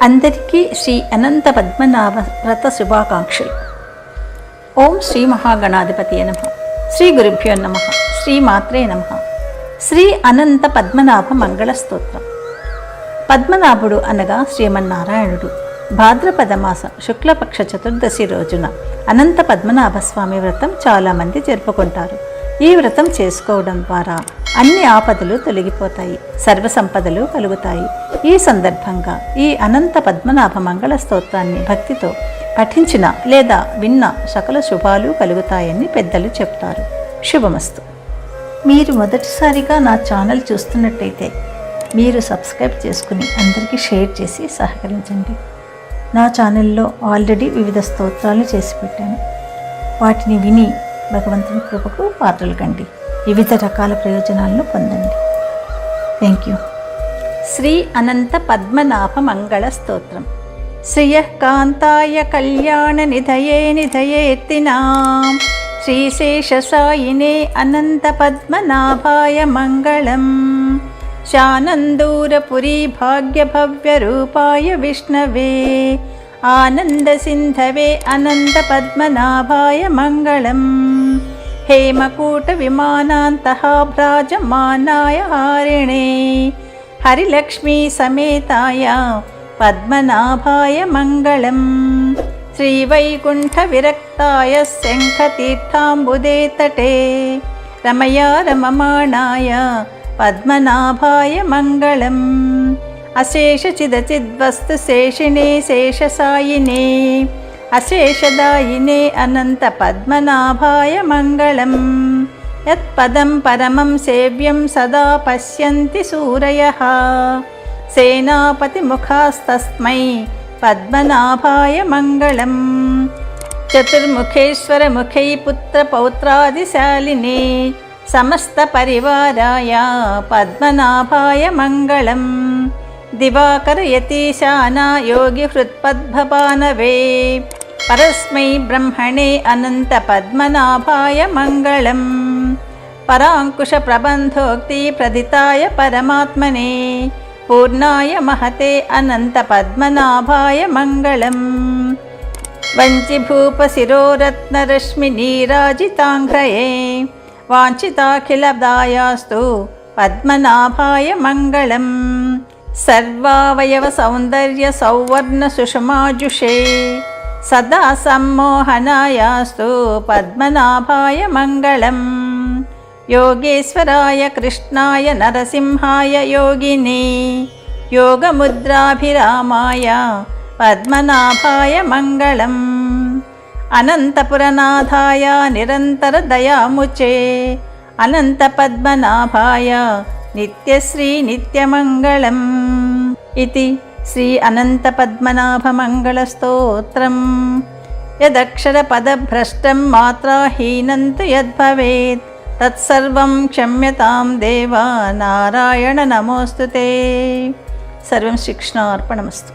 అందరికీ శ్రీ అనంత పద్మనాభ వ్రత శుభాకాంక్షలు. ఓం శ్రీ మహాగణాధిపతియే నమః. శ్రీ గురుభ్యో నమః. శ్రీ మాత్రే నమః. శ్రీ అనంత పద్మనాభ మంగళ స్తోత్రం. పద్మనాభుడు అనగా శ్రీమన్నారాయణుడు. భాద్రపద మాస శుక్లపక్ష చతుర్దశి రోజున అనంత పద్మనాభ స్వామి వ్రతం చాలామంది జరుపుకుంటారు. ఈ వ్రతం చేసుకోవడం ద్వారా అన్ని ఆపదలు తొలగిపోతాయి, సర్వసంపదలు కలుగుతాయి. ఈ సందర్భంగా ఈ అనంత పద్మనాభ మంగళ స్తోత్రాన్ని భక్తితో పఠించిన లేదా విన్న సకల శుభాలు కలుగుతాయని పెద్దలు చెప్తారు. శుభమస్తు. మీరు మొదటిసారిగా నా ఛానల్ చూస్తున్నట్టయితే మీరు సబ్స్క్రైబ్ చేసుకుని అందరికీ షేర్ చేసి సహకరించండి. నా ఛానల్లో ఆల్రెడీ వివిధ స్తోత్రాలు చేసి పెట్టాను. వాటిని విని భగవంతుని కృపకు పాత్రలు కండి, వివిధ రకాల ప్రయోజనాలను పొందండి. Thank you. శ్రీ అనంత పద్మనాభ మంగళ స్తోత్రం. శ్రియః కాంతాయ కళ్యాణ నిధయే నిధయేత్తినాం శ్రీశేషసాయినే అనంత పద్మనాభాయ మంగళం. శానందూరపురీ భాగ్యభవ్య రూపాయ విష్ణవే ఆనందసింధవే అనంత పద్మనాభాయ మంగళం. హేమకూట విమానాంతః భ్రాజమానాయ హారిణే హరిలక్ష్మీ సమేతాయ పద్మనాభాయ మంగళం. శ్రీవైకుంఠ విరక్తాయ శంఖతీర్థాంబుదే తటే రమయా రమమాణాయ పద్మనాభాయ మంగళం. అశేష చిదచిద్వస్తు శేషినే శేషసాయినే అశేషదాయినే అనంత పద్మనాభాయ మంగళం. యత్పదం పరమం సేవ్యం సదా పశ్యంతి సూరయః సేనాపతి ముఖాస్తస్మై పద్మనాభాయ మంగళం. చతుర్ముఖేశ్వర ముఖై పుత్ర పౌత్రాదిశాలినే సమస్త పరివారాయ పద్మనాభాయ మంగళం. దివాకర యతీశానా యోగి హృత్పద్భపానవే పరస్మై బ్రహ్మణే అనంత పద్మనాభాయ మంగళం. పరాంకుశ ప్రబంధోక్తి ప్రదితాయ పరమాత్మనే పూర్ణాయ మహతే అనంత పద్మనాభాయ మంగళం. వంచిభూప శిరోరత్నరశ్మి నీరాజితాంఘ్రయే వాంఛితాఖిలదాయాస్తు పద్మనాభాయ మంగళం. సర్వావయవ సౌందర్య సౌవర్ణ సుషమాజుషే సదా సమ్మోహనాయాస్తు పద్మనాభాయ మంగళం. యోగేశ్వరాయ కృష్ణాయ నరసింహాయ యోగినే యోగముద్రాభిరామాయ పద్మనాభాయ మంగళం. అనంతపురనాథాయ నిరంతర దయాముచే అనంత పద్మనాభాయ నిత్యశ్రీ నిత్యమంగళం. ఇతి శ్రీ అనంత పద్మనాభ మంగళ స్తోత్రం. యదక్షర పదభ్రష్టం మాత్రాహీనం తు యద్భవేత్ తత్సర్వం క్షమ్యతాం దేవా నారాయణ నమోస్తుతే. సర్వం శ్రీకృష్ణార్పణమస్తు.